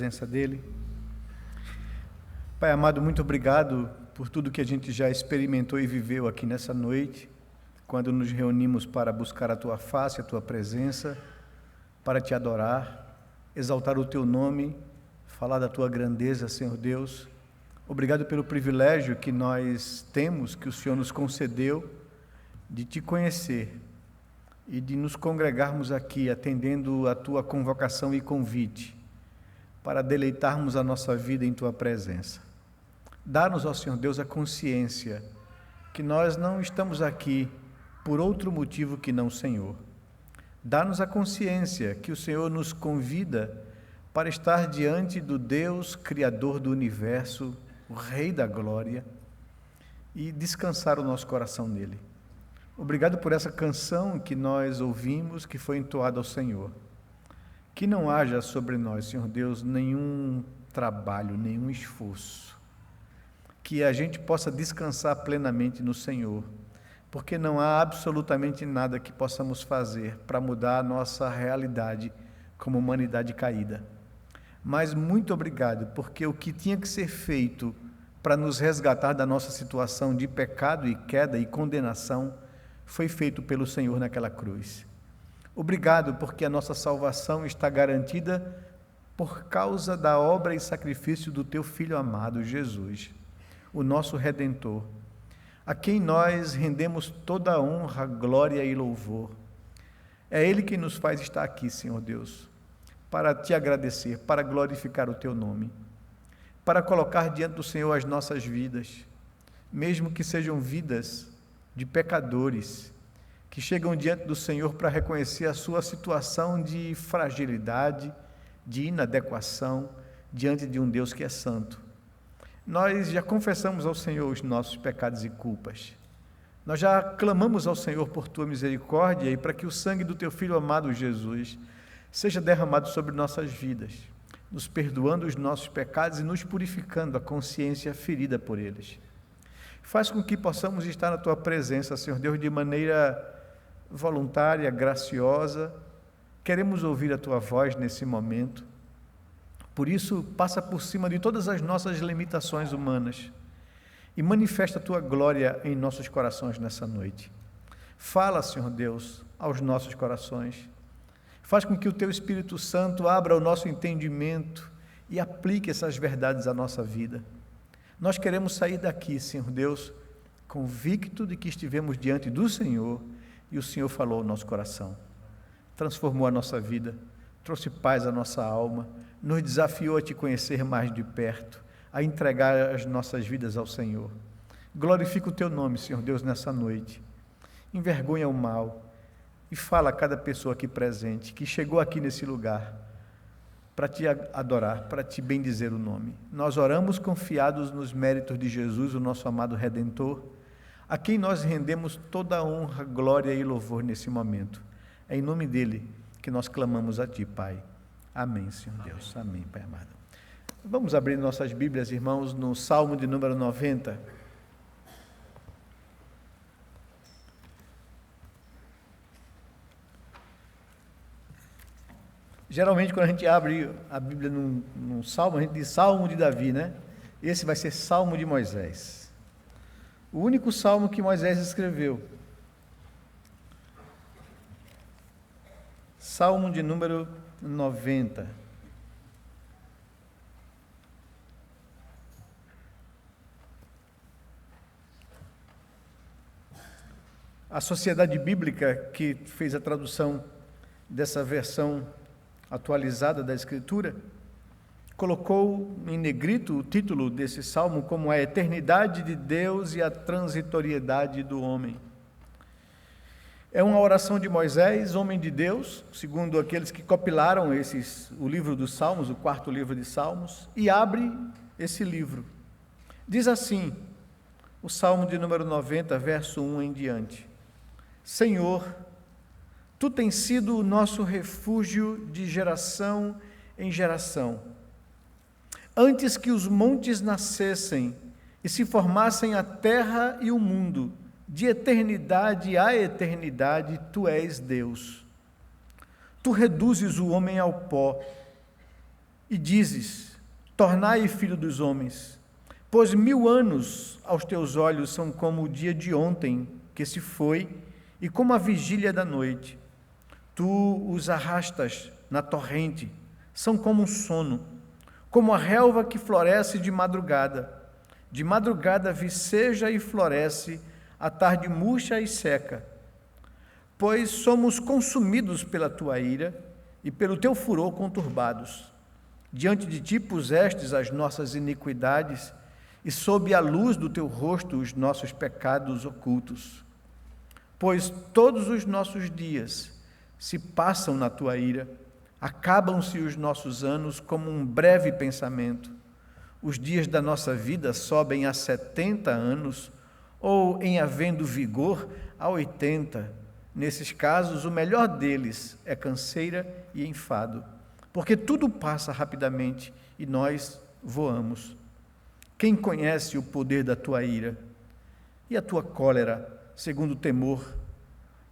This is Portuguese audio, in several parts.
Presença dele. Pai amado, muito obrigado por tudo que a gente já experimentou e viveu aqui nessa noite, quando nos reunimos para buscar a tua face, a tua presença, para te adorar, exaltar o teu nome, falar da tua grandeza, Senhor Deus. Obrigado pelo privilégio que nós temos, que o Senhor nos concedeu, de te conhecer e de nos congregarmos aqui, atendendo a tua convocação e convite, para deleitarmos a nossa vida em tua presença. Dá-nos, ó Senhor Deus, a consciência que nós não estamos aqui por outro motivo que não o Senhor. Dá-nos a consciência que o Senhor nos convida para estar diante do Deus Criador do Universo, o Rei da Glória, e descansar o nosso coração nele. Obrigado por essa canção que nós ouvimos, que foi entoada ao Senhor. Que não haja sobre nós, Senhor Deus, nenhum trabalho, nenhum esforço. Que a gente possa descansar plenamente no Senhor, porque não há absolutamente nada que possamos fazer para mudar a nossa realidade como humanidade caída. Mas muito obrigado, porque o que tinha que ser feito para nos resgatar da nossa situação de pecado e queda e condenação foi feito pelo Senhor naquela cruz. Obrigado, porque a nossa salvação está garantida por causa da obra e sacrifício do teu Filho amado, Jesus, o nosso Redentor, a quem nós rendemos toda a honra, glória e louvor. É Ele que nos faz estar aqui, Senhor Deus, para te agradecer, para glorificar o teu nome, para colocar diante do Senhor as nossas vidas, mesmo que sejam vidas de pecadores, que chegam diante do Senhor para reconhecer a sua situação de fragilidade, de inadequação, diante de um Deus que é santo. Nós já confessamos ao Senhor os nossos pecados e culpas. Nós já clamamos ao Senhor por tua misericórdia e para que o sangue do teu Filho amado Jesus seja derramado sobre nossas vidas, nos perdoando os nossos pecados e nos purificando a consciência ferida por eles. Faz com que possamos estar na tua presença, Senhor Deus, de maneira voluntária, graciosa. Queremos ouvir a tua voz nesse momento. Por isso, passa por cima de todas as nossas limitações humanas e manifesta a tua glória em nossos corações nessa noite. Fala, Senhor Deus, aos nossos corações. Faz com que o teu Espírito Santo abra o nosso entendimento e aplique essas verdades à nossa vida. Nós queremos sair daqui, Senhor Deus, convicto de que estivemos diante do Senhor e o Senhor falou ao nosso coração, transformou a nossa vida, trouxe paz à nossa alma, nos desafiou a te conhecer mais de perto, a entregar as nossas vidas ao Senhor. Glorifica o teu nome, Senhor Deus, nessa noite. Envergonha o mal e fala a cada pessoa aqui presente que chegou aqui nesse lugar para te adorar, para te bendizer o nome. Nós oramos confiados nos méritos de Jesus, o nosso amado Redentor, a quem nós rendemos toda a honra, glória e louvor nesse momento. É em nome dele que nós clamamos a ti, Pai. Amém, Senhor Deus. Amém, Pai amado. Vamos abrir nossas Bíblias, irmãos, no Salmo de número 90. Geralmente, quando a gente abre a Bíblia num salmo, a gente diz Salmo de Davi, né? Esse vai ser Salmo de Moisés. O único salmo que Moisés escreveu. Salmo de número 90. A Sociedade Bíblica, que fez a tradução dessa versão atualizada da Escritura, colocou em negrito o título desse salmo como a eternidade de Deus e a transitoriedade do homem. É uma oração de Moisés, homem de Deus, segundo aqueles que compilaram o livro dos Salmos, o quarto livro de Salmos, e abre esse livro. Diz assim, o Salmo de número 90, verso 1 em diante: Senhor, Tu tens sido o nosso refúgio de geração em geração. Antes que os montes nascessem e se formassem a terra e o mundo, de eternidade a eternidade, Tu és Deus. Tu reduzes o homem ao pó E dizes: tornai filho dos homens, pois 1000 anos aos teus olhos são como o dia de ontem que se foi, e como a vigília da noite. Tu os arrastas na torrente, são como um sono, como a relva que floresce de madrugada. De madrugada viceja e floresce, à tarde murcha e seca. Pois somos consumidos pela tua ira e pelo teu furor conturbados. Diante de ti pusestes as nossas iniquidades, e sob a luz do teu rosto os nossos pecados ocultos. Pois todos os nossos dias se passam na tua ira, acabam-se os nossos anos como um breve pensamento. Os dias da nossa vida sobem a 70 anos, ou, em havendo vigor, a 80. Nesses casos, o melhor deles é canseira e enfado, porque tudo passa rapidamente e nós voamos. Quem conhece o poder da tua ira e a tua cólera, segundo o temor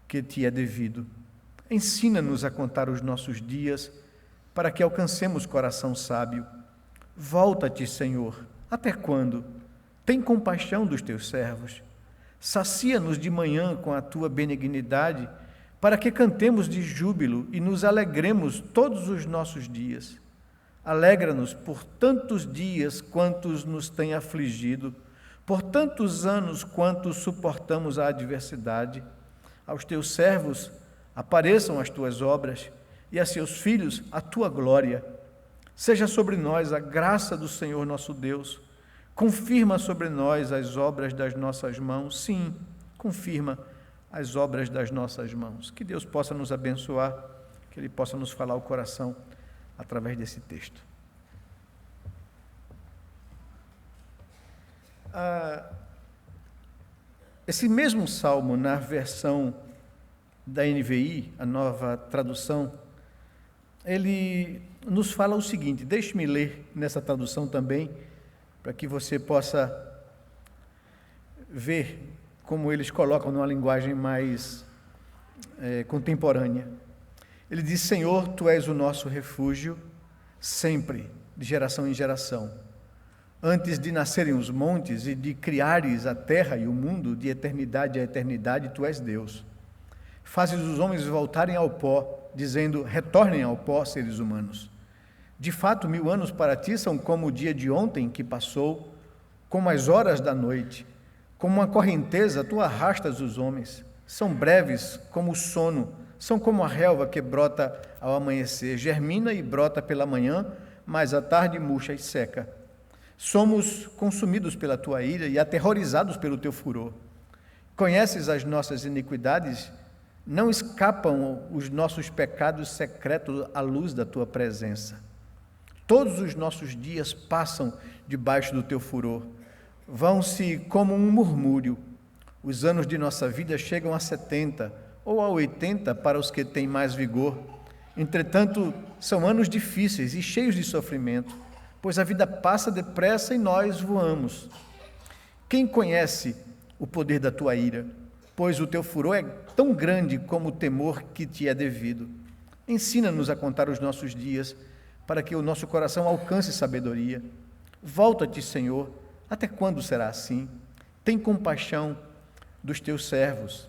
que te é devido? Ensina-nos a contar os nossos dias, para que alcancemos coração sábio. Volta-te, Senhor, até quando? Tem compaixão dos teus servos. Sacia-nos de manhã com a tua benignidade, para que cantemos de júbilo e nos alegremos todos os nossos dias. Alegra-nos por tantos dias quantos nos tem afligido, por tantos anos quantos suportamos a adversidade. Aos teus servos apareçam as tuas obras, e a seus filhos a tua glória. Seja sobre nós a graça do Senhor nosso Deus. Confirma sobre nós as obras das nossas mãos. Sim, confirma as obras das nossas mãos. Que Deus possa nos abençoar, que Ele possa nos falar o coração através desse texto. Esse mesmo salmo, na versão da NVI, a nova tradução, ele nos fala o seguinte, deixe-me ler nessa tradução também, para que você possa ver como eles colocam numa linguagem mais contemporânea. Ele diz: Senhor, Tu és o nosso refúgio, sempre, de geração em geração. Antes de nascerem os montes e de criares a terra e o mundo, de eternidade a eternidade, Tu és Deus. Fazes os homens voltarem ao pó, dizendo: retornem ao pó, seres humanos. De fato, 1000 anos para Ti são como o dia de ontem que passou, como as horas da noite. Como uma correnteza, Tu arrastas os homens. São breves como o sono, são como a relva que brota ao amanhecer, germina e brota pela manhã, mas à tarde murcha e seca. Somos consumidos pela Tua ira e aterrorizados pelo Teu furor. Conheces as nossas iniquidades, não escapam os nossos pecados secretos à luz da Tua presença. Todos os nossos dias passam debaixo do Teu furor, vão-se como um murmúrio. Os anos de nossa vida chegam a 70 ou a 80 para os que têm mais vigor. Entretanto, são anos difíceis e cheios de sofrimento, pois a vida passa depressa e nós voamos. Quem conhece o poder da Tua ira? Pois o Teu furor é tão grande como o temor que Te é devido. Ensina-nos a contar os nossos dias, para que o nosso coração alcance sabedoria. Volta-te, Senhor, até quando será assim? Tem compaixão dos Teus servos.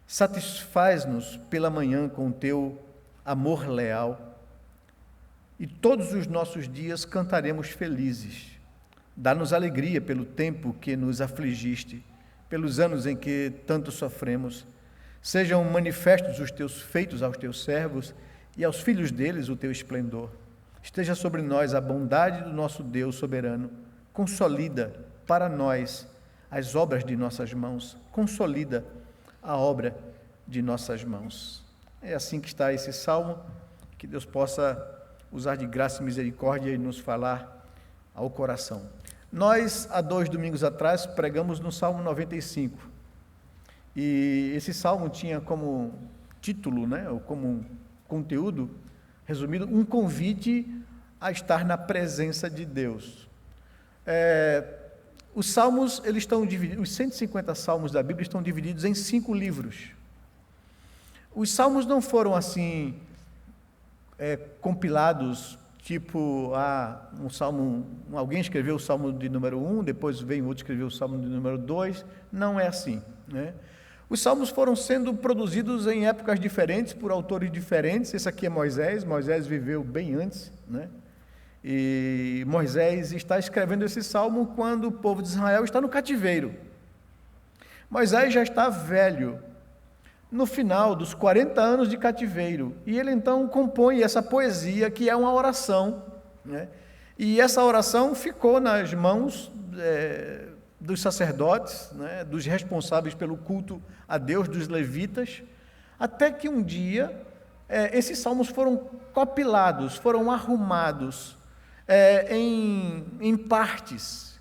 Satisfaz-nos pela manhã com o Teu amor leal, e todos os nossos dias cantaremos felizes. Dá-nos alegria pelo tempo que nos afligiste, pelos anos em que tanto sofremos. Sejam manifestos os Teus feitos aos Teus servos e aos filhos deles o Teu esplendor. Esteja sobre nós a bondade do nosso Deus soberano. Consolida para nós as obras de nossas mãos. Consolida a obra de nossas mãos. É assim que está esse salmo. Que Deus possa usar de graça e misericórdia e nos falar ao coração. Nós, há 2 domingos atrás, pregamos no Salmo 95. E esse salmo tinha como título, ou como conteúdo resumido, um convite a estar na presença de Deus. Os salmos, eles estão divididos, os 150 salmos da Bíblia estão divididos em 5 livros. Os salmos não foram assim compilados tipo, um salmo, alguém escreveu o salmo de número 1, depois vem outro escrever o salmo de número 2, não é assim, né? Os salmos foram sendo produzidos em épocas diferentes, por autores diferentes. Esse aqui é Moisés viveu bem antes, né? E Moisés está escrevendo esse salmo quando o povo de Israel está no cativeiro. Moisés já está velho, no final dos 40 anos de cativeiro, e ele então compõe essa poesia que é uma oração, né? E essa oração ficou nas mãos dos sacerdotes, né? Dos responsáveis pelo culto a Deus, dos levitas, até que um dia esses salmos foram compilados, foram arrumados em partes.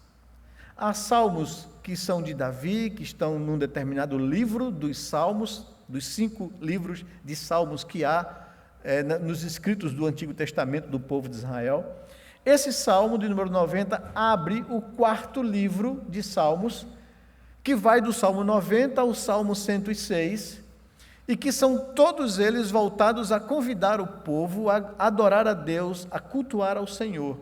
Há salmos que são de Davi, que estão num determinado livro dos salmos, dos 5 livros de salmos que há nos escritos do Antigo Testamento do povo de Israel. Esse salmo de número 90 abre o 4º livro de salmos, que vai do salmo 90 ao salmo 106, e que são todos eles voltados a convidar o povo a adorar a Deus, a cultuar ao Senhor.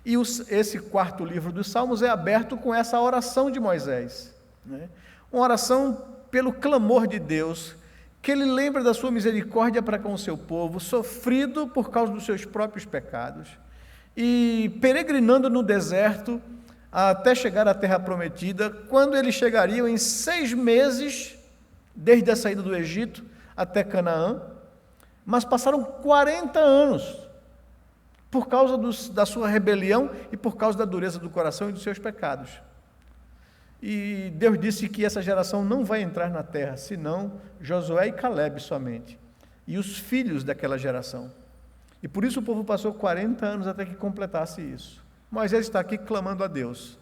E esse 4º livro dos salmos é aberto com essa oração de Moisés, né? Uma oração pelo clamor de Deus, que ele lembra da sua misericórdia para com o seu povo, sofrido por causa dos seus próprios pecados, e peregrinando no deserto até chegar à terra prometida, quando eles chegariam em 6 meses, desde a saída do Egito até Canaã, mas passaram 40 anos, por causa da sua rebelião e por causa da dureza do coração e dos seus pecados. E Deus disse que essa geração não vai entrar na terra, senão Josué e Calebe somente, e os filhos daquela geração. E por isso o povo passou 40 anos até que completasse isso. Moisés está aqui clamando a Deus,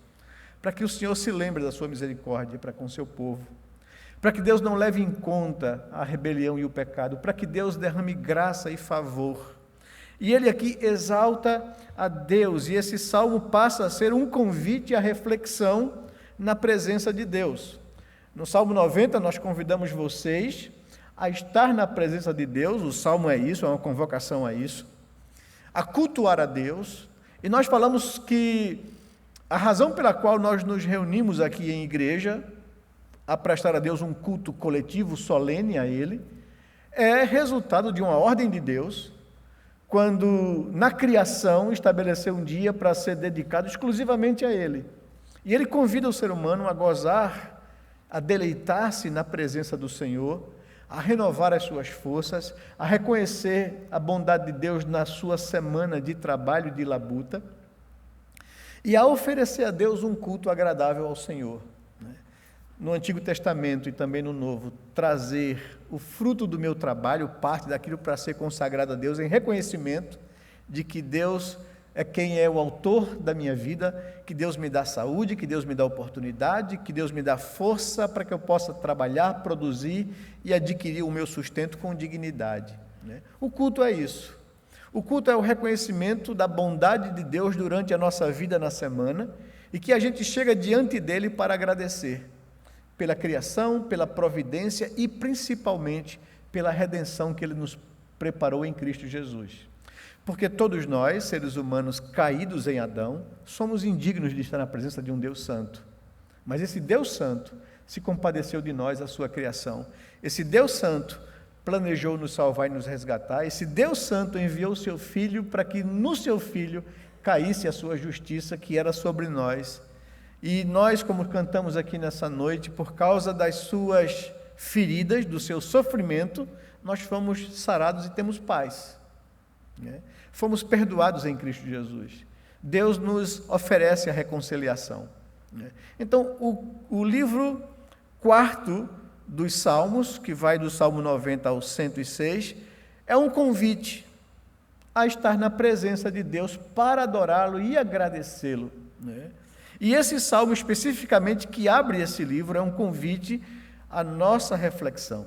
para que o Senhor se lembre da sua misericórdia para com o seu povo, para que Deus não leve em conta a rebelião e o pecado, para que Deus derrame graça e favor. E ele aqui exalta a Deus, e esse salmo passa a ser um convite à reflexão na presença de Deus. No Salmo 90, nós convidamos vocês a estar na presença de Deus, o salmo é isso, é uma convocação a isso, a cultuar a Deus, e nós falamos que a razão pela qual nós nos reunimos aqui em igreja, a prestar a Deus um culto coletivo, solene a Ele, é resultado de uma ordem de Deus, quando na criação estabeleceu um dia para ser dedicado exclusivamente a Ele. E Ele convida o ser humano a gozar, a deleitar-se na presença do Senhor, a renovar as suas forças, a reconhecer a bondade de Deus na sua semana de trabalho e de labuta, e a oferecer a Deus um culto agradável ao Senhor. No Antigo Testamento e também no Novo, trazer o fruto do meu trabalho, parte daquilo para ser consagrado a Deus, em reconhecimento de que Deus é quem é o autor da minha vida, que Deus me dá saúde, que Deus me dá oportunidade, que Deus me dá força para que eu possa trabalhar, produzir e adquirir o meu sustento com dignidade, né? O culto é isso. O culto é o reconhecimento da bondade de Deus durante a nossa vida na semana e que a gente chega diante dele para agradecer pela criação, pela providência e principalmente pela redenção que ele nos preparou em Cristo Jesus. Porque todos nós, seres humanos caídos em Adão, somos indignos de estar na presença de um Deus santo. Mas esse Deus santo se compadeceu de nós, a sua criação. Esse Deus santo planejou nos salvar e nos resgatar. Esse Deus santo enviou o seu Filho para que no seu Filho caísse a sua justiça que era sobre nós. E nós, como cantamos aqui nessa noite, por causa das suas feridas, do seu sofrimento, nós fomos sarados e temos paz, né? Fomos perdoados em Cristo Jesus. Deus nos oferece a reconciliação, né? Então, o livro 4º dos Salmos, que vai do Salmo 90 ao 106, é um convite a estar na presença de Deus para adorá-lo e agradecê-lo, né? E esse salmo especificamente que abre esse livro é um convite à nossa reflexão,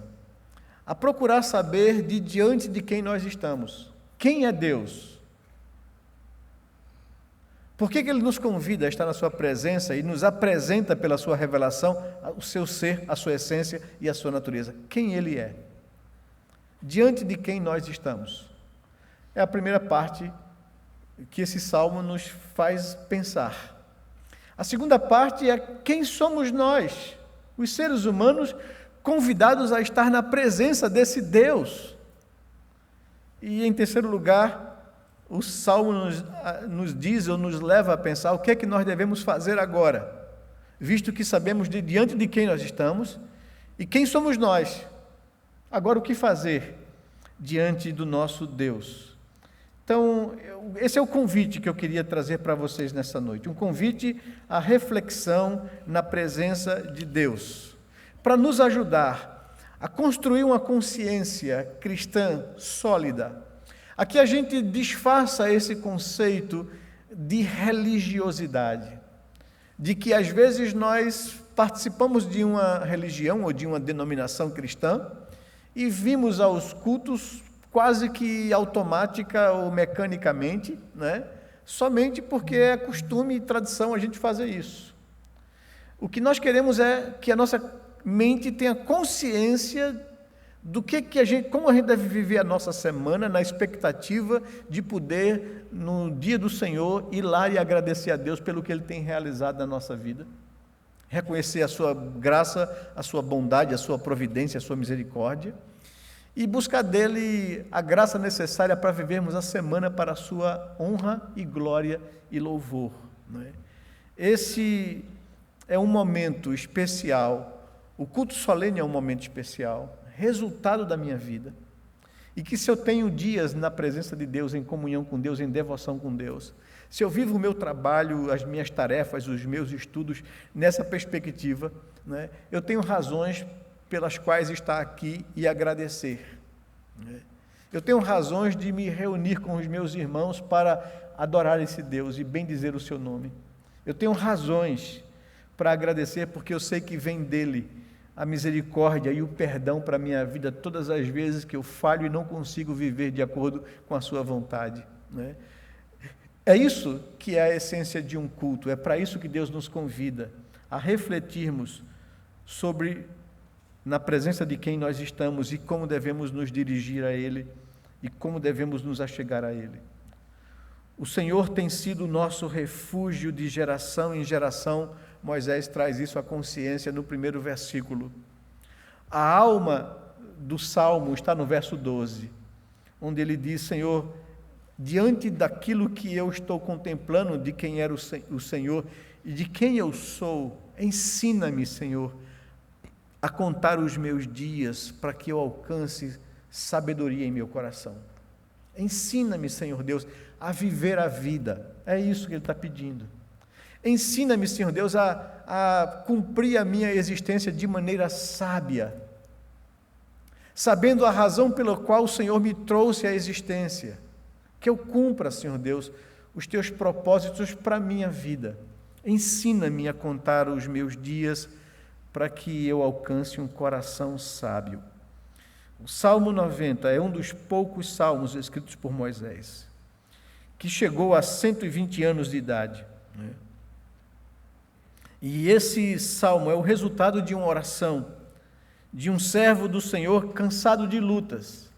a procurar saber de diante de quem nós estamos. Quem é Deus? Por que Ele nos convida a estar na sua presença e nos apresenta pela sua revelação o seu ser, a sua essência e a sua natureza? Quem Ele é? Diante de quem nós estamos? É a primeira parte que esse salmo nos faz pensar. A segunda parte é quem somos nós, os seres humanos convidados a estar na presença desse Deus. E em terceiro lugar, o salmo nos diz ou nos leva a pensar o que é que nós devemos fazer agora, visto que sabemos diante de quem nós estamos e quem somos nós. Agora, o que fazer diante do nosso Deus? Então, esse é o convite que eu queria trazer para vocês nessa noite, um convite à reflexão na presença de Deus, para nos ajudar a construir uma consciência cristã sólida. Aqui a gente disfarça esse conceito de religiosidade, de que às vezes nós participamos de uma religião ou de uma denominação cristã e vimos aos cultos quase que automática ou mecanicamente, né? Somente porque é costume e tradição a gente fazer isso. O que nós queremos é que a nossa mente tenha consciência do como a gente deve viver a nossa semana, na expectativa de poder, no dia do Senhor, ir lá e agradecer a Deus pelo que Ele tem realizado na nossa vida, reconhecer a sua graça, a sua bondade, a sua providência, a sua misericórdia, e buscar dele a graça necessária para vivermos a semana para a sua honra e glória e louvor. Não é? Esse é um momento especial, o culto solene é um momento especial, resultado da minha vida, e que se eu tenho dias na presença de Deus, em comunhão com Deus, em devoção com Deus, se eu vivo o meu trabalho, as minhas tarefas, os meus estudos nessa perspectiva, né, eu tenho razões pelas quais estar aqui e agradecer. Eu tenho razões de me reunir com os meus irmãos para adorar esse Deus e bendizer o seu nome. Eu tenho razões para agradecer porque eu sei que vem dele a misericórdia e o perdão para a minha vida todas as vezes que eu falho e não consigo viver de acordo com a sua vontade. Né? É isso que é a essência de um culto, é para isso que Deus nos convida, a refletirmos sobre na presença de quem nós estamos e como devemos nos dirigir a Ele e como devemos nos achegar a Ele. O Senhor tem sido o nosso refúgio de geração em geração. Moisés traz isso à consciência no primeiro versículo. A alma do Salmo está no verso 12, onde ele diz: Senhor, diante daquilo que eu estou contemplando, de quem era o Senhor e de quem eu sou, ensina-me, Senhor, a contar os meus dias para que eu alcance sabedoria em meu coração. Ensina-me, Senhor Deus, a viver a vida. É isso que Ele está pedindo. Ensina-me, Senhor Deus, a cumprir a minha existência de maneira sábia, sabendo a razão pela qual o Senhor me trouxe à existência. Que eu cumpra, Senhor Deus, os Teus propósitos para a minha vida. Ensina-me a contar os meus dias para que eu alcance um coração sábio. O Salmo 90 é um dos poucos salmos escritos por Moisés, que chegou a 120 anos de idade. E esse salmo é o resultado de uma oração de um servo do Senhor cansado de lutas,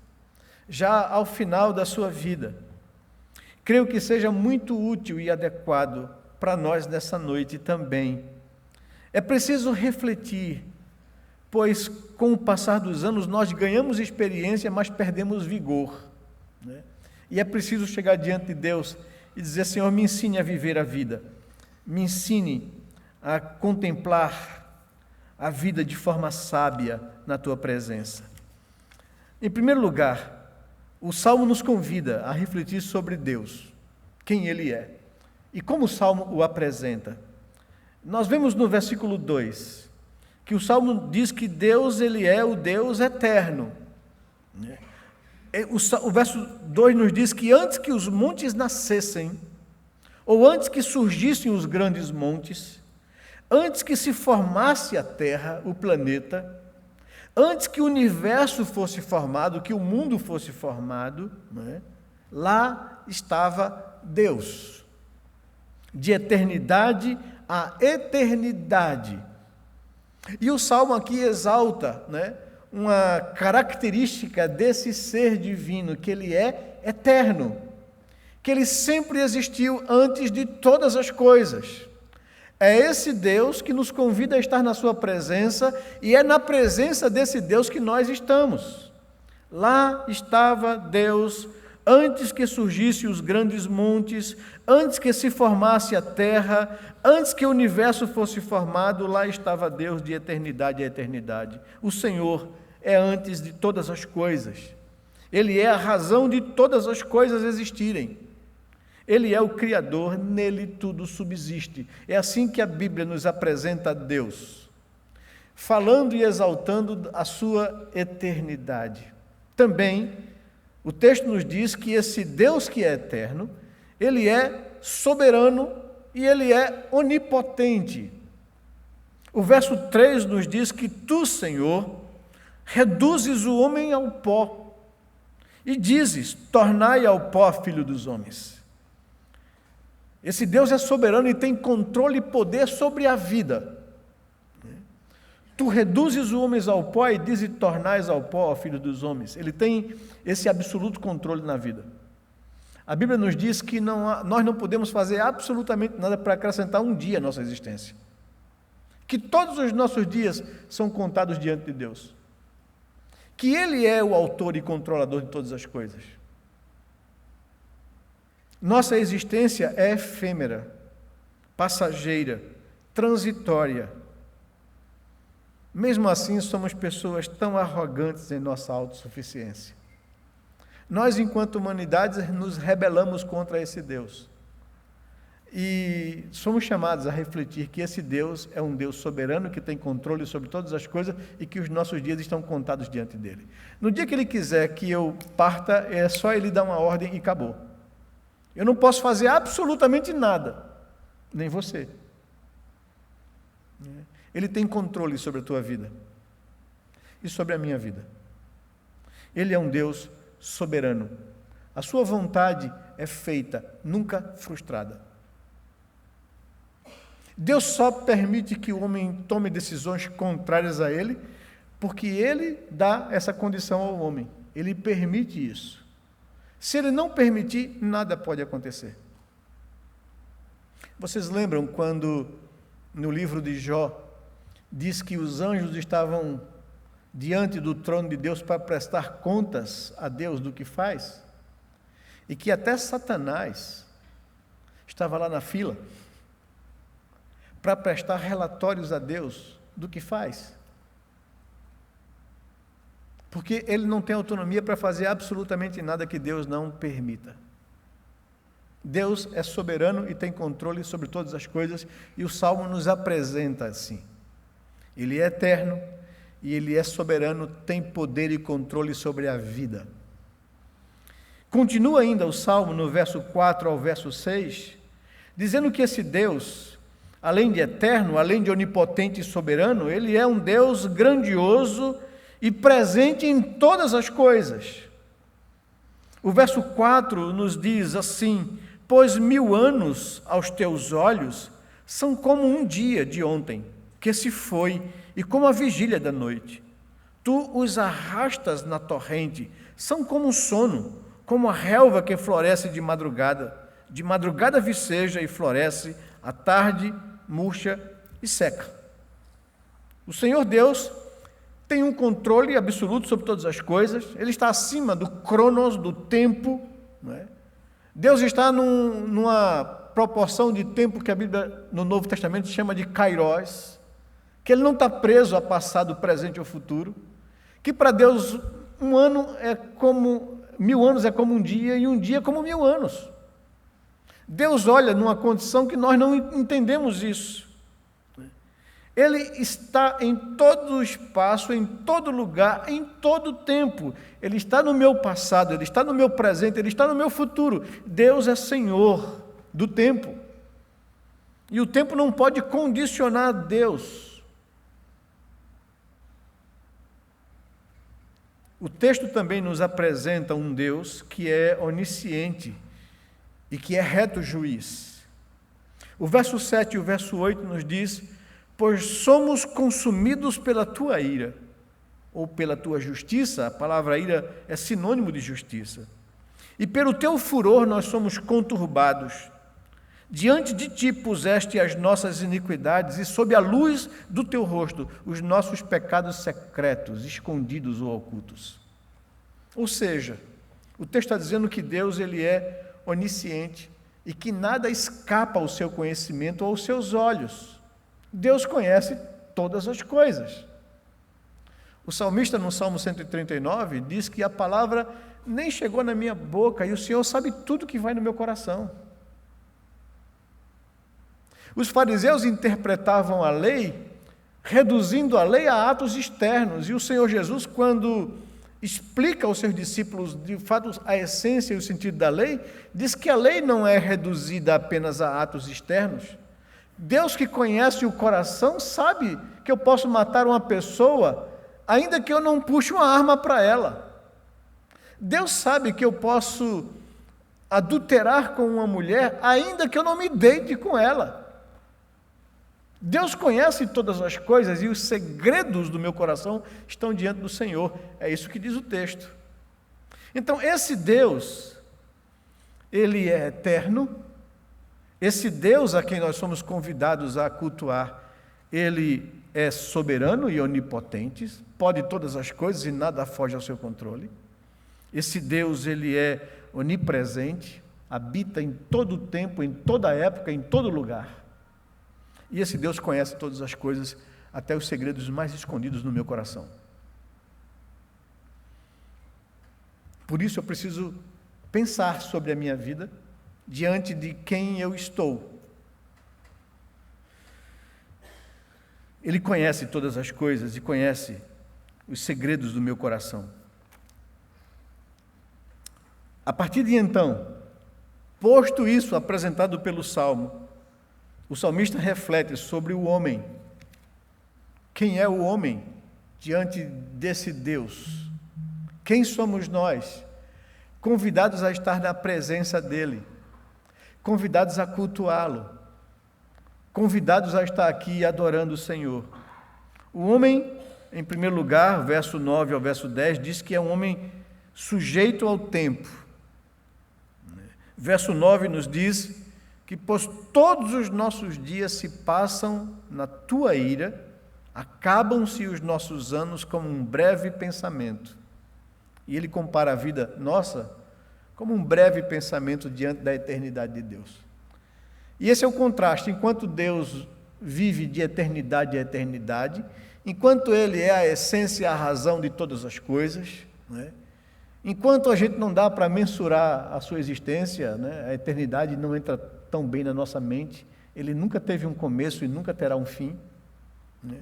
já ao final da sua vida. Creio que seja muito útil e adequado para nós nessa noite também. É preciso refletir, pois com o passar dos anos nós ganhamos experiência, mas perdemos vigor. Né? E é preciso chegar diante de Deus e dizer: Senhor, me ensine a viver a vida, me ensine a contemplar a vida de forma sábia na Tua presença. Em primeiro lugar, o Salmo nos convida a refletir sobre Deus, quem Ele é, e como o Salmo o apresenta. Nós vemos no versículo 2, que o Salmo diz que Deus, Ele é o Deus eterno. O verso 2 nos diz que antes que os montes nascessem, ou antes que surgissem os grandes montes, antes que se formasse a Terra, o planeta, antes que o universo fosse formado, que o mundo fosse formado, lá estava Deus, de eternidade a eternidade. E o Salmo aqui exalta, uma característica desse ser divino, que ele é eterno, que Ele sempre existiu antes de todas as coisas. É esse Deus que nos convida a estar na sua presença, e é na presença desse Deus que nós estamos. Lá estava Deus antes que surgissem os grandes montes, antes que se formasse a terra, antes que o universo fosse formado, lá estava Deus de eternidade a eternidade. O Senhor é antes de todas as coisas. Ele é a razão de todas as coisas existirem. Ele é o Criador, nele tudo subsiste. É assim que a Bíblia nos apresenta a Deus, falando e exaltando a sua eternidade. Também, o texto nos diz que esse Deus que é eterno, Ele é soberano e Ele é onipotente. O verso 3 nos diz que Tu, Senhor, reduzes o homem ao pó e dizes: tornai ao pó, filho dos homens. Esse Deus é soberano e tem controle e poder sobre a vida. Tu reduzes os homens ao pó e dizes: tornais ao pó, filho dos homens. Ele tem esse absoluto controle na vida. A Bíblia nos diz que nós não podemos fazer absolutamente nada para acrescentar um dia à nossa existência. Que todos os nossos dias são contados diante de Deus. Que Ele é o autor e controlador de todas as coisas. Nossa existência é efêmera, passageira, transitória. Mesmo assim, somos pessoas tão arrogantes em nossa autossuficiência. Nós, enquanto humanidade, nos rebelamos contra esse Deus. E somos chamados a refletir que esse Deus é um Deus soberano, que tem controle sobre todas as coisas e que os nossos dias estão contados diante dele. No dia que Ele quiser que eu parta, é só Ele dar uma ordem e acabou. Eu não posso fazer absolutamente nada, nem você. Ele tem controle sobre a tua vida e sobre a minha vida. Ele é um Deus soberano. A sua vontade é feita, nunca frustrada. Deus só permite que o homem tome decisões contrárias a Ele, porque Ele dá essa condição ao homem. Ele permite isso. Se Ele não permitir, nada pode acontecer. Vocês lembram quando, no livro de Jó, diz que os anjos estavam diante do trono de Deus para prestar contas a Deus do que faz? E que até Satanás estava lá na fila para prestar relatórios a Deus do que faz. Porque ele não tem autonomia para fazer absolutamente nada que Deus não permita. Deus é soberano e tem controle sobre todas as coisas, e o Salmo nos apresenta assim. Ele é eterno e Ele é soberano, tem poder e controle sobre a vida. Continua ainda o Salmo no verso 4 ao verso 6, dizendo que esse Deus, além de eterno, além de onipotente e soberano, Ele é um Deus grandioso e presente em todas as coisas. O verso 4 nos diz assim: pois 1000 anos aos teus olhos são como um dia de ontem, que se foi, e como a vigília da noite. Tu os arrastas na torrente, são como um sono, como a relva que floresce de madrugada viceja e floresce, à tarde murcha e seca. O Senhor Deus tem um controle absoluto sobre todas as coisas, Ele está acima do cronos, do tempo, não é? Deus está numa proporção de tempo que a Bíblia, no Novo Testamento, chama de kairos, que Ele não está preso a passado, presente ou futuro, que para Deus 1 ano é como 1000 anos é como um dia, e um dia é como 1000 anos. Deus olha numa condição que nós não entendemos isso. Ele está em todo o espaço, em todo lugar, em todo o tempo. Ele está no meu passado, Ele está no meu presente, Ele está no meu futuro. Deus é Senhor do tempo. E o tempo não pode condicionar Deus. O texto também nos apresenta um Deus que é onisciente e que é reto juiz. O verso 7 e o verso 8 nos diz: pois somos consumidos pela tua ira, ou pela tua justiça. A palavra ira é sinônimo de justiça. e pelo teu furor nós somos conturbados. Diante de ti puseste as nossas iniquidades, e sob a luz do teu rosto os nossos pecados secretos, escondidos ou ocultos. Ou seja, o texto está dizendo que Deus ele é onisciente e que nada escapa ao seu conhecimento ou aos seus olhos. Deus conhece todas as coisas. O salmista, no Salmo 139, diz que a palavra nem chegou na minha boca e o Senhor sabe tudo que vai no meu coração. Os fariseus interpretavam a lei, reduzindo a lei a atos externos, e o Senhor Jesus, quando explica aos seus discípulos, de fato, a essência e o sentido da lei, diz que a lei não é reduzida apenas a atos externos. Deus, que conhece o coração, sabe que eu posso matar uma pessoa, ainda que eu não puxe uma arma para ela. Deus sabe que eu posso adulterar com uma mulher, ainda que eu não me deite com ela. Deus conhece todas as coisas e os segredos do meu coração estão diante do Senhor. É isso que diz o texto. Então, esse Deus, ele é eterno. Esse Deus a quem nós somos convidados a cultuar, ele é soberano e onipotente, pode todas as coisas e nada foge ao seu controle. Esse Deus, ele é onipresente, habita em todo o tempo, em toda época, em todo lugar. E esse Deus conhece todas as coisas, até os segredos mais escondidos no meu coração. Por isso eu preciso pensar sobre a minha vida, diante de quem eu estou. Ele conhece todas as coisas e conhece os segredos do meu coração. A partir de então, posto isso apresentado pelo Salmo, o salmista reflete sobre o homem. Quem é o homem diante desse Deus? Quem somos nós? Convidados a estar na presença dele, convidados a cultuá-lo, convidados a estar aqui adorando o Senhor. O homem, em primeiro lugar, verso 9 ao verso 10, diz que é um homem sujeito ao tempo. Verso 9 nos diz que, pois todos os nossos dias se passam na tua ira, acabam-se os nossos anos como um breve pensamento. E ele compara a vida nossa como um breve pensamento diante da eternidade de Deus. E esse é o contraste. Enquanto Deus vive de eternidade a eternidade, enquanto ele é a essência e a razão de todas as coisas, né? Enquanto a gente não dá para mensurar a sua existência, né? A eternidade não entra tão bem na nossa mente, ele nunca teve um começo e nunca terá um fim, né?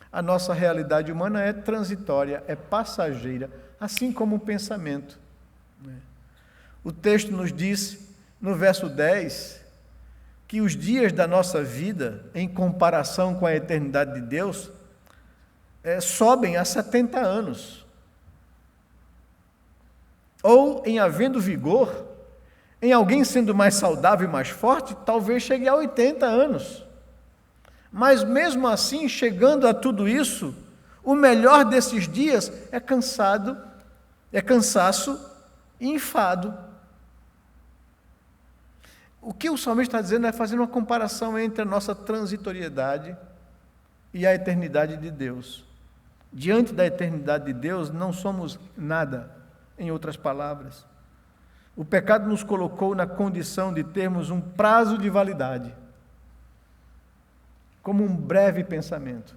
A nossa realidade humana é transitória, é passageira, assim como o pensamento, né? O texto nos diz, no verso 10, que os dias da nossa vida, em comparação com a eternidade de Deus, sobem a 70 anos. Ou, em havendo vigor, em alguém sendo mais saudável e mais forte, talvez chegue a 80 anos. Mas mesmo assim, chegando a tudo isso, o melhor desses dias é cansaço e enfado. O que o salmista está dizendo é fazer uma comparação entre a nossa transitoriedade e a eternidade de Deus. Diante da eternidade de Deus, não somos nada, em outras palavras. O pecado nos colocou na condição de termos um prazo de validade, como um breve pensamento.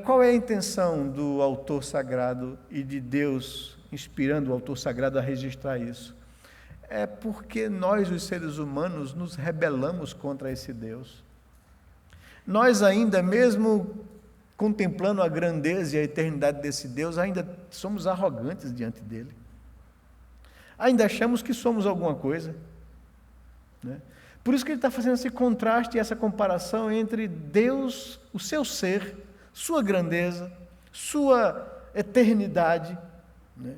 Qual é a intenção do autor sagrado e de Deus inspirando o autor sagrado a registrar isso? É porque nós, os seres humanos, nos rebelamos contra esse Deus. Nós ainda, mesmo contemplando a grandeza e a eternidade desse Deus, ainda somos arrogantes diante dele. Ainda achamos que somos alguma coisa, né? Por isso que ele está fazendo esse contraste e essa comparação entre Deus, o seu ser, sua grandeza, sua eternidade, né?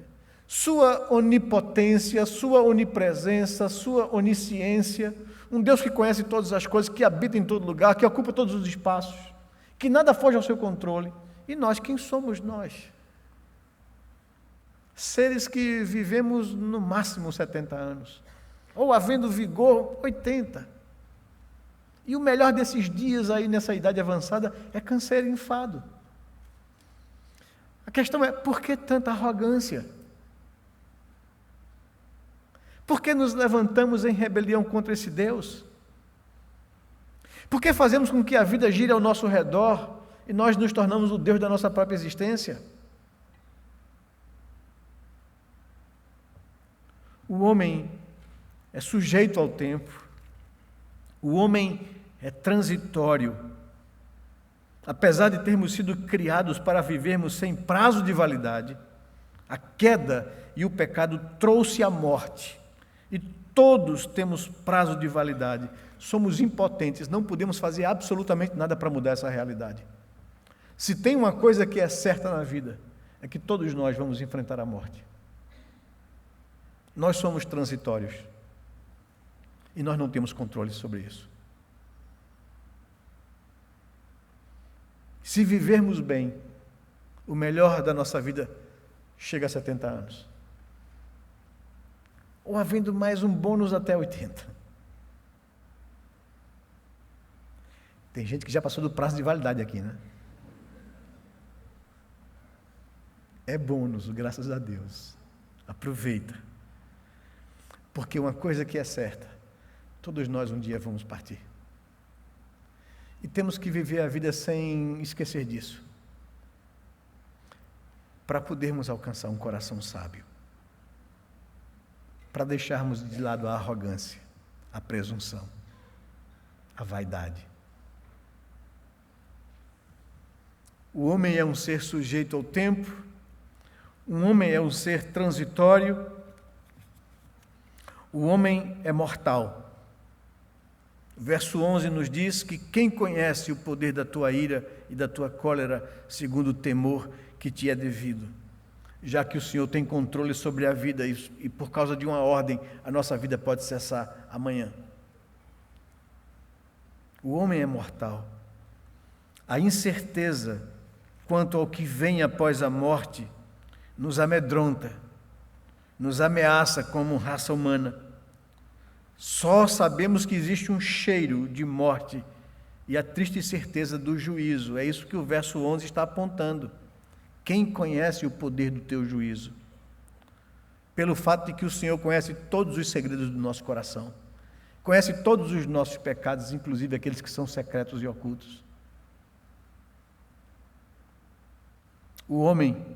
Sua onipotência, sua onipresença, sua onisciência, um Deus que conhece todas as coisas, que habita em todo lugar, que ocupa todos os espaços, que nada foge ao seu controle. E nós, quem somos nós? seres que vivemos no máximo 70 anos, ou havendo vigor, 80. E o melhor desses dias aí nessa idade avançada é canseiro e enfado. A questão é, por que tanta arrogância? Por que nos levantamos em rebelião contra esse Deus? Por que fazemos com que a vida gire ao nosso redor e nós nos tornamos o Deus da nossa própria existência? O homem é sujeito ao tempo, o homem é transitório. Apesar de termos sido criados para vivermos sem prazo de validade, a queda e o pecado trouxe a morte. E todos temos prazo de validade. Somos impotentes, não podemos fazer absolutamente nada para mudar essa realidade. Se tem uma coisa que é certa na vida, é que todos nós vamos enfrentar a morte. Nós somos transitórios. E nós não temos controle sobre isso. Se vivermos bem, o melhor da nossa vida chega a 70 anos. Ou havendo mais um bônus até 80. Tem gente que já passou do prazo de validade aqui, né? É bônus, graças a Deus. Aproveita. Porque uma coisa que é certa, todos nós um dia vamos partir. E temos que viver a vida sem esquecer disso, para podermos alcançar um coração sábio, para deixarmos de lado a arrogância, a presunção, a vaidade. O homem é um ser sujeito ao tempo, um homem é um ser transitório, o homem é mortal. Verso 11 nos diz que quem conhece o poder da tua ira e da tua cólera, segundo o temor que te é devido, já que o Senhor tem controle sobre a vida e por causa de uma ordem, a nossa vida pode cessar amanhã. O homem é mortal. A incerteza quanto ao que vem após a morte nos amedronta, nos ameaça como raça humana. Só sabemos que existe um cheiro de morte e a triste certeza do juízo. É isso que o verso 11 está apontando. Quem conhece o poder do teu juízo? Pelo fato de que o Senhor conhece todos os segredos do nosso coração. Conhece todos os nossos pecados, inclusive aqueles que são secretos e ocultos. O homem,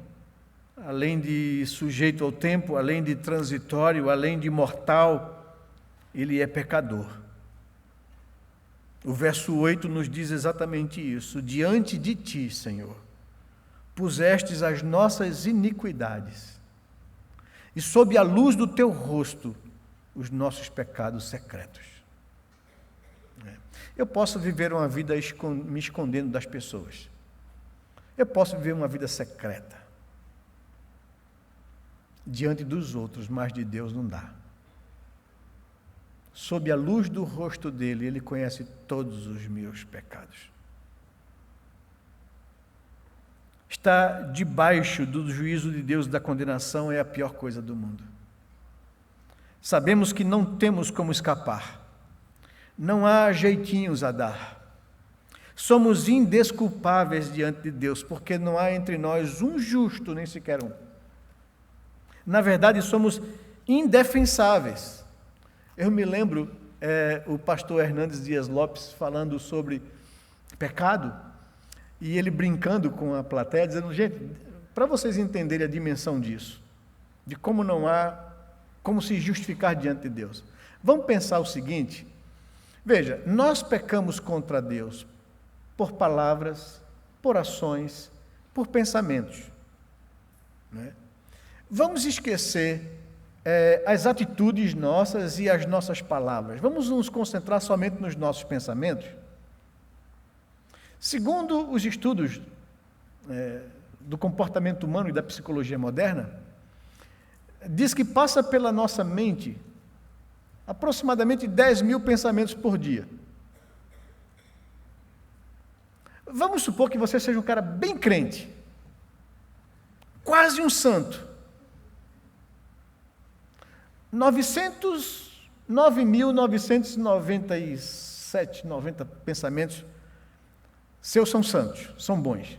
além de sujeito ao tempo, além de transitório, além de mortal, ele é pecador. O verso 8 nos diz exatamente isso. Diante de ti, Senhor, pusestes as nossas iniquidades, e sob a luz do teu rosto, os nossos pecados secretos. Eu posso viver uma vida me escondendo das pessoas. Eu posso viver uma vida secreta. Diante dos outros, mas de Deus não dá. Sob a luz do rosto dele, ele conhece todos os meus pecados. Estar debaixo do juízo de Deus, da condenação, é a pior coisa do mundo. Sabemos que não temos como escapar. Não há jeitinhos a dar. Somos indesculpáveis diante de Deus, porque não há entre nós um justo, nem sequer um. Na verdade, somos indefensáveis. Eu me lembro, o pastor Hernandes Dias Lopes falando sobre pecado, e ele brincando com a plateia, dizendo, gente, para vocês entenderem a dimensão disso, de como não há como se justificar diante de Deus. Vamos pensar o seguinte, veja, nós pecamos contra Deus por palavras, por ações, por pensamentos. Né? Vamos esquecer as atitudes nossas e as nossas palavras. Vamos nos concentrar somente nos nossos pensamentos. Segundo os estudos do comportamento humano e da psicologia moderna, diz que passa pela nossa mente aproximadamente 10 mil pensamentos por dia. Vamos supor que você seja um cara bem crente, quase um santo, 9.997, 90 pensamentos seus são santos, são bons,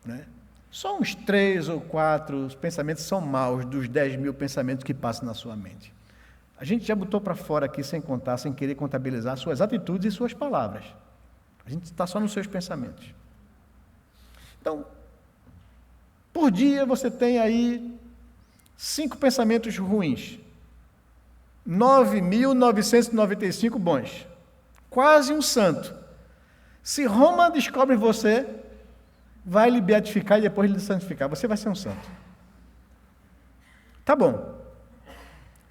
né? Só uns 3 ou 4 pensamentos são maus dos 10.000 pensamentos que passam na sua mente. A gente já botou para fora aqui sem contar, sem querer contabilizar suas atitudes e suas palavras. A gente está só nos seus pensamentos. Então, por dia você tem aí 5 pensamentos ruins. 9.995 bons. Quase um santo. Se Roma descobre você, vai lhe beatificar e depois lhe santificar. Você vai ser um santo. Tá bom.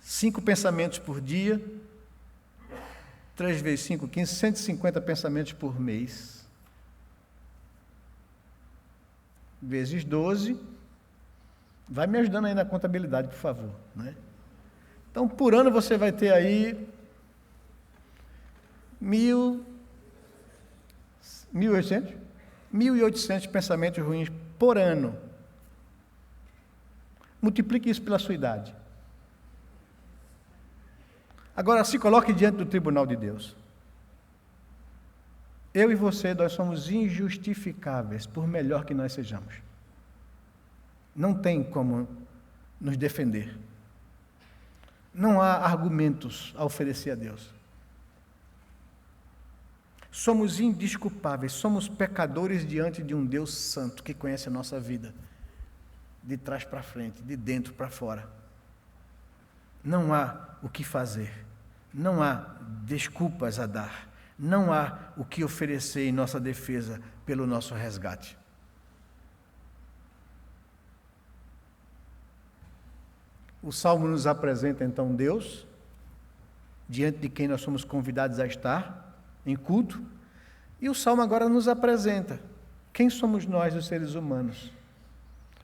5 pensamentos por dia. 3 vezes 5, 15, 150 pensamentos por mês. Vezes 12. Vai me ajudando aí na contabilidade, por favor, né? Então, por ano você vai ter aí 1.800 pensamentos ruins por ano. Multiplique isso pela sua idade. Agora, se coloque diante do tribunal de Deus. Eu e você, nós somos injustificáveis, por melhor que nós sejamos. Não tem como nos defender. Não há argumentos a oferecer a Deus. Somos indesculpáveis, somos pecadores diante de um Deus santo que conhece a nossa vida, de trás para frente, de dentro para fora. Não há o que fazer, não há desculpas a dar, não há o que oferecer em nossa defesa pelo nosso resgate. O Salmo nos apresenta então Deus, diante de quem nós somos convidados a estar, em culto, e o Salmo agora nos apresenta quem somos nós, os seres humanos,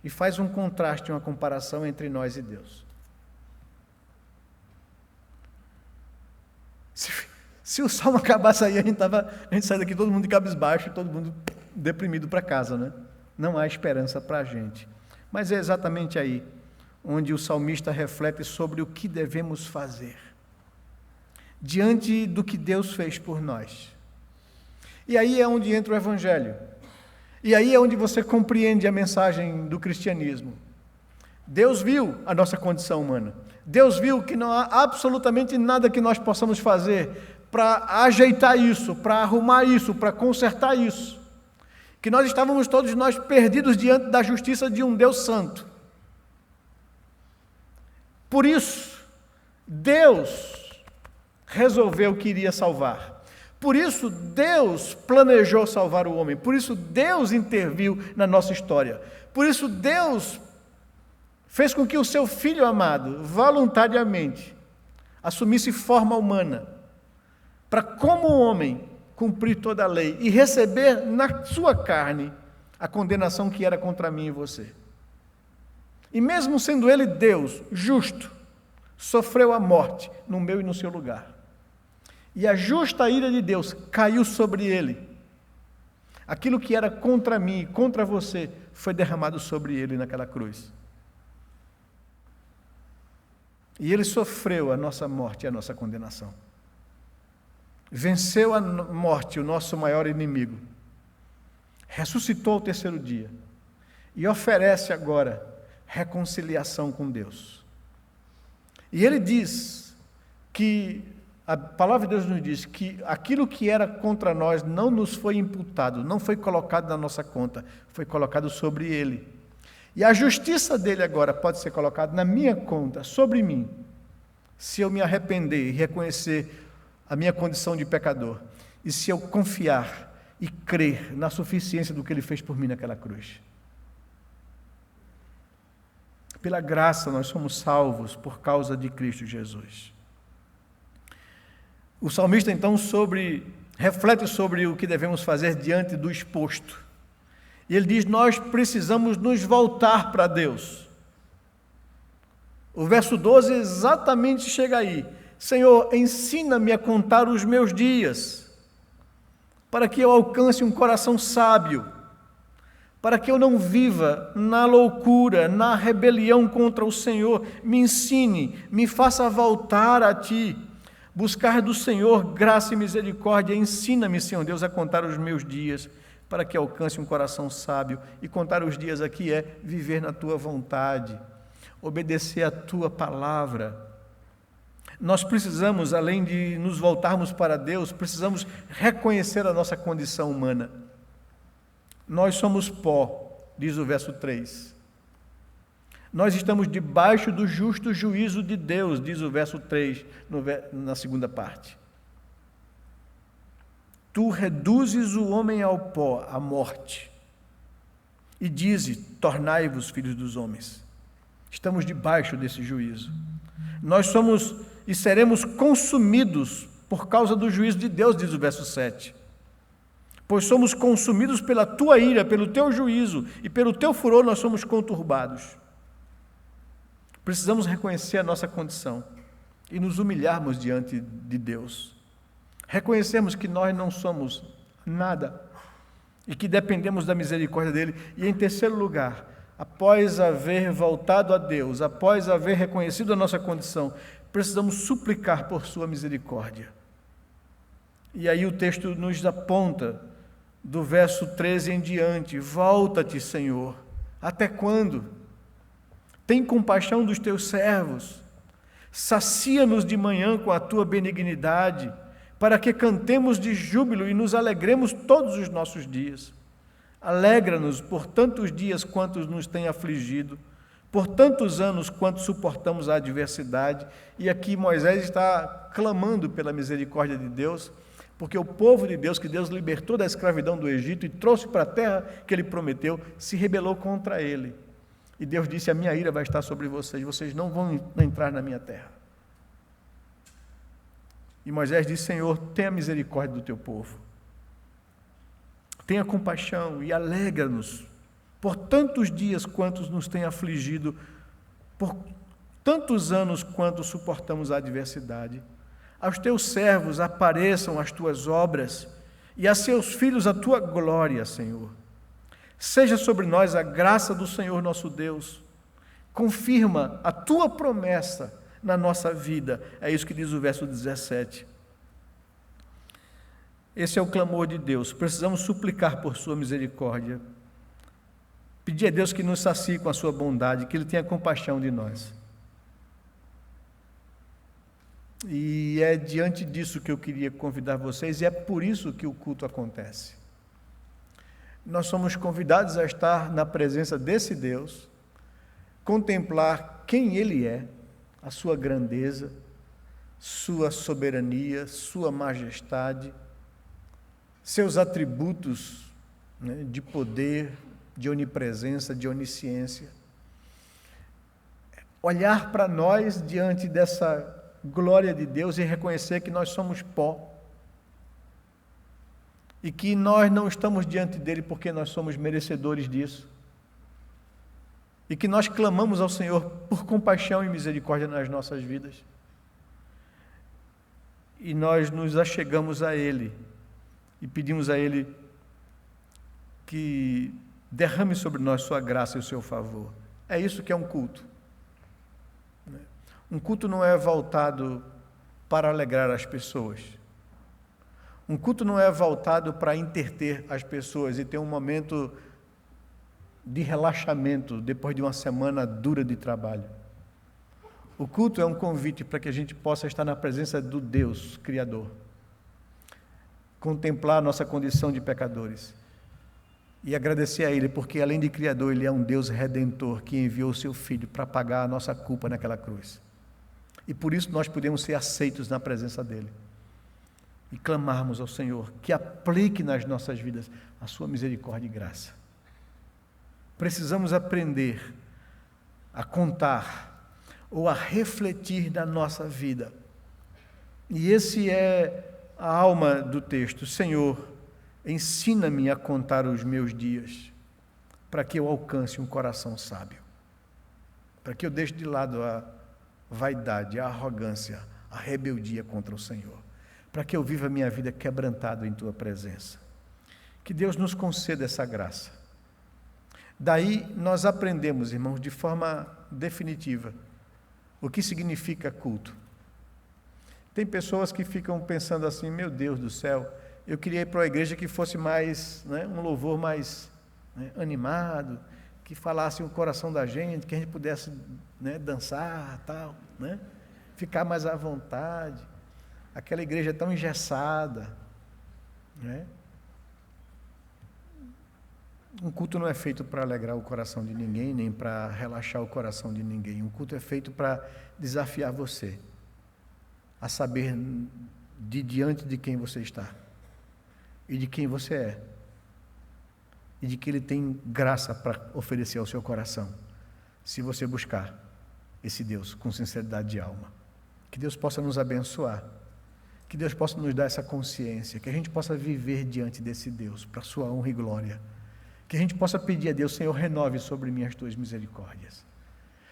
e faz um contraste, uma comparação entre nós e Deus. Se o Salmo acabasse aí, a gente sai daqui todo mundo de cabisbaixo, todo mundo deprimido para casa, né? Não há esperança para a gente. Mas é exatamente aí onde o salmista reflete sobre o que devemos fazer diante do que Deus fez por nós. E aí é onde entra o Evangelho. E aí é onde você compreende a mensagem do cristianismo. Deus viu a nossa condição humana. Deus viu que não há absolutamente nada que nós possamos fazer para ajeitar isso, para arrumar isso, para consertar isso. Que nós estávamos todos nós perdidos diante da justiça de um Deus santo. Por isso, Deus resolveu que iria salvar. Por isso, Deus planejou salvar o homem. Por isso, Deus interviu na nossa história. Por isso, Deus fez com que o seu Filho amado, voluntariamente, assumisse forma humana, para, como homem, cumprir toda a lei e receber na sua carne a condenação que era contra mim e você. E mesmo sendo ele Deus, justo, sofreu a morte no meu e no seu lugar. E a justa ira de Deus caiu sobre ele. Aquilo que era contra mim e contra você foi derramado sobre ele naquela cruz. E ele sofreu a nossa morte e a nossa condenação. Venceu a morte, o nosso maior inimigo. Ressuscitou ao terceiro dia. E oferece agora reconciliação com Deus. E ele diz que, a palavra de Deus nos diz que aquilo que era contra nós não nos foi imputado, não foi colocado na nossa conta, foi colocado sobre ele. E a justiça dele agora pode ser colocada na minha conta, sobre mim, se eu me arrepender e reconhecer a minha condição de pecador, e se eu confiar e crer na suficiência do que ele fez por mim naquela cruz. Pela graça nós somos salvos por causa de Cristo Jesus. O salmista então reflete sobre o que devemos fazer diante do exposto. E ele diz: nós precisamos nos voltar para Deus. O verso 12 exatamente chega aí. Senhor, ensina-me a contar os meus dias, para que eu alcance um coração sábio, para que eu não viva na loucura, na rebelião contra o Senhor. Me ensine, me faça voltar a Ti, buscar do Senhor graça e misericórdia. Ensina-me, Senhor Deus, a contar os meus dias, para que alcance um coração sábio. E contar os dias aqui é viver na Tua vontade, obedecer a Tua palavra. Nós precisamos, além de nos voltarmos para Deus, precisamos reconhecer a nossa condição humana. Nós somos pó, diz o verso 3. Nós estamos debaixo do justo juízo de Deus, diz o verso 3, na segunda parte. Tu reduzes o homem ao pó, à morte, e dizes, tornai-vos filhos dos homens. Estamos debaixo desse juízo. Nós somos e seremos consumidos por causa do juízo de Deus, diz o verso 7. Pois somos consumidos pela tua ira, pelo teu juízo, e pelo teu furor nós somos conturbados. Precisamos reconhecer a nossa condição e nos humilharmos diante de Deus. Reconhecemos que nós não somos nada e que dependemos da misericórdia dele. E em terceiro lugar, após haver voltado a Deus, após haver reconhecido a nossa condição, precisamos suplicar por sua misericórdia. E aí o texto nos aponta, do verso 13 em diante, volta-te, Senhor, até quando? Tem compaixão dos teus servos, sacia-nos de manhã com a tua benignidade, para que cantemos de júbilo e nos alegremos todos os nossos dias. Alegra-nos por tantos dias quantos nos tem afligido, por tantos anos quanto suportamos a adversidade. E aqui Moisés está clamando pela misericórdia de Deus, porque o povo de Deus, que Deus libertou da escravidão do Egito e trouxe para a terra que ele prometeu, se rebelou contra ele. E Deus disse, a minha ira vai estar sobre vocês, vocês não vão entrar na minha terra. E Moisés disse, Senhor, tenha misericórdia do teu povo. Tenha compaixão e alegra-nos por tantos dias quantos nos tem afligido, por tantos anos quanto suportamos a adversidade. Aos teus servos apareçam as tuas obras e a seus filhos a tua glória, Senhor. Seja sobre nós a graça do Senhor nosso Deus. Confirma a tua promessa na nossa vida. É isso que diz o verso 17. Esse é o clamor de Deus. Precisamos suplicar por sua misericórdia. Pedir a Deus que nos sacie com a sua bondade, que Ele tenha compaixão de nós. E é diante disso que eu queria convidar vocês, e é por isso que o culto acontece. Nós somos convidados a estar na presença desse Deus, contemplar quem Ele é, a sua grandeza, sua soberania, sua majestade, seus atributos, né, de poder, de onipresença, de onisciência. Olhar para nós diante dessa glória de Deus e reconhecer que nós somos pó e que nós não estamos diante dele porque nós somos merecedores disso e que nós clamamos ao Senhor por compaixão e misericórdia nas nossas vidas e nós nos achegamos a Ele e pedimos a Ele que derrame sobre nós sua graça e o seu favor. É isso que é um culto. Um culto não é voltado para alegrar as pessoas. Um culto não é voltado para entreter as pessoas e ter um momento de relaxamento depois de uma semana dura de trabalho. O culto é um convite para que a gente possa estar na presença do Deus Criador, contemplar a nossa condição de pecadores e agradecer a Ele, porque além de Criador, Ele é um Deus Redentor que enviou o Seu Filho para pagar a nossa culpa naquela cruz. E por isso nós podemos ser aceitos na presença dEle e clamarmos ao Senhor que aplique nas nossas vidas a sua misericórdia e graça. Precisamos aprender a contar ou a refletir na nossa vida. E esse é a alma do texto. Senhor, ensina-me a contar os meus dias, para que eu alcance um coração sábio, para que eu deixe de lado a vaidade, a arrogância, a rebeldia contra o Senhor, para que eu viva a minha vida quebrantado em Tua presença. Que Deus nos conceda essa graça Daí nós aprendemos, irmãos, de forma definitiva, o que significa culto. Tem pessoas que ficam pensando assim, meu Deus do céu, eu queria ir para uma igreja que fosse mais, um louvor mais animado, que falasse o coração da gente, que a gente pudesse dançar, tal, ficar mais à vontade. Aquela igreja é tão engessada. Um culto não é feito para alegrar o coração de ninguém, nem para relaxar o coração de ninguém. Um culto é feito para desafiar você a saber de diante de quem você está e de quem você é e de que Ele tem graça para oferecer ao seu coração, se você buscar esse Deus com sinceridade de alma. Que Deus possa nos abençoar, que Deus possa nos dar essa consciência, que a gente possa viver diante desse Deus, para a sua honra e glória, que a gente possa pedir a Deus, Senhor, renove sobre mim as tuas misericórdias,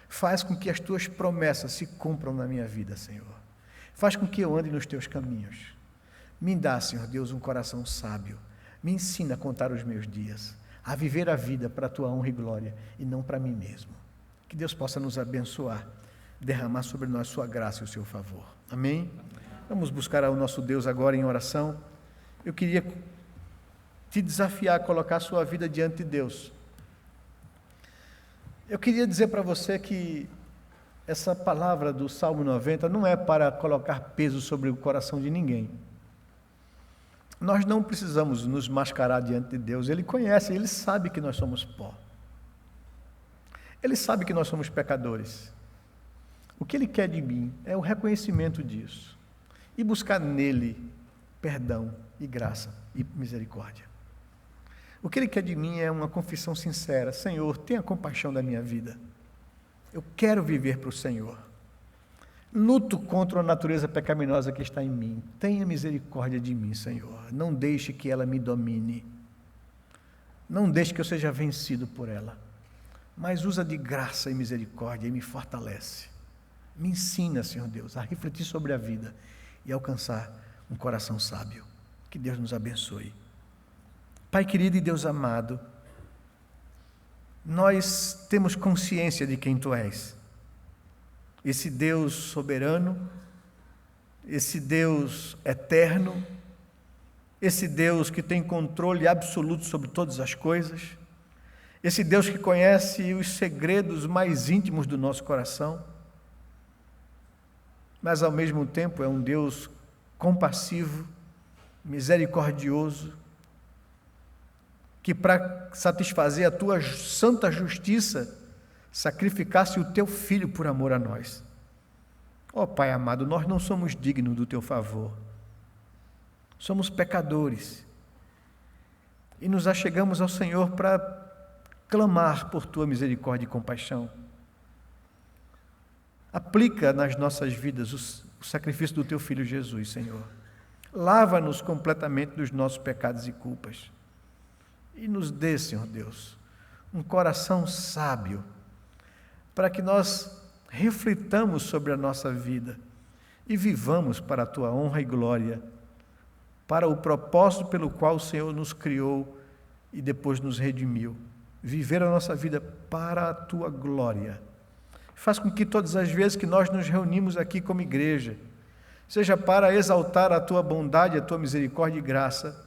faz com que as tuas promessas se cumpram na minha vida, Senhor, faz com que eu ande nos teus caminhos, me dá, Senhor Deus, um coração sábio, me ensina a contar os meus dias, a viver a vida para a tua honra e glória, e não para mim mesmo. Que Deus possa nos abençoar, derramar sobre nós sua graça e o seu favor. Amém? Vamos buscar ao nosso Deus agora em oração. Eu queria te desafiar a colocar a sua vida diante de Deus. Eu queria dizer para você que essa palavra do Salmo 90 não é para colocar peso sobre o coração de ninguém. Nós não precisamos nos mascarar diante de Deus. Ele conhece, Ele sabe que nós somos pó. Ele sabe que nós somos pecadores. O que Ele quer de mim é o reconhecimento disso e buscar nele perdão e graça e misericórdia. O que Ele quer de mim é uma confissão sincera. Senhor, tenha compaixão da minha vida. Eu quero viver para o Senhor. Luto contra a natureza pecaminosa que está em mim. Tenha misericórdia de mim, Senhor. Não deixe que ela me domine. Não deixe que eu seja vencido por ela. Mas usa de graça e misericórdia e me fortalece. Me ensina, Senhor Deus, a refletir sobre a vida e alcançar um coração sábio. Que Deus nos abençoe. Pai querido e Deus amado, nós temos consciência de quem Tu és. Esse Deus soberano, esse Deus eterno, esse Deus que tem controle absoluto sobre todas as coisas, esse Deus que conhece os segredos mais íntimos do nosso coração, mas ao mesmo tempo é um Deus compassivo, misericordioso, que para satisfazer a Tua santa justiça, sacrificasse o Teu Filho por amor a nós. Ó Pai amado, nós não somos dignos do Teu favor. Somos pecadores. E nos achegamos ao Senhor para clamar por Tua misericórdia e compaixão. Aplica nas nossas vidas o sacrifício do Teu Filho Jesus, Senhor. Lava-nos completamente dos nossos pecados e culpas. E nos dê, Senhor Deus, um coração sábio, para que nós reflitamos sobre a nossa vida e vivamos para a Tua honra e glória, para o propósito pelo qual o Senhor nos criou e depois nos redimiu. Viver a nossa vida para a Tua glória. Faz com que todas as vezes que nós nos reunimos aqui como igreja, seja para exaltar a Tua bondade, a Tua misericórdia e graça,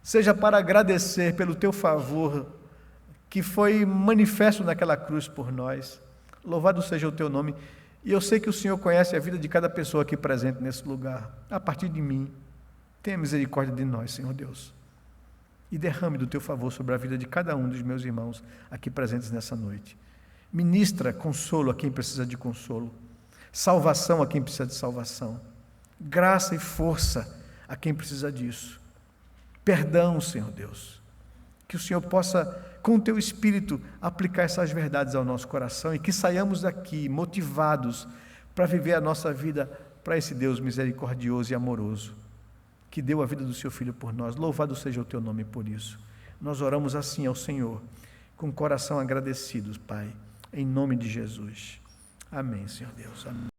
seja para agradecer pelo Teu favor, que foi manifesto naquela cruz por nós. Louvado seja o Teu nome. E eu sei que o Senhor conhece a vida de cada pessoa aqui presente nesse lugar. A partir de mim, tenha misericórdia de nós, Senhor Deus. E derrame do Teu favor sobre a vida de cada um dos meus irmãos aqui presentes nessa noite. Ministra consolo a quem precisa de consolo. Salvação a quem precisa de salvação. Graça e força a quem precisa disso. Perdão, Senhor Deus. Que o Senhor possa, com o Teu Espírito, aplicar essas verdades ao nosso coração e que saiamos daqui motivados para viver a nossa vida para esse Deus misericordioso e amoroso, que deu a vida do Seu Filho por nós. Louvado seja o Teu nome por isso. Nós oramos assim ao Senhor, com o coração agradecidos, Pai, em nome de Jesus. Amém, Senhor Deus. Amém.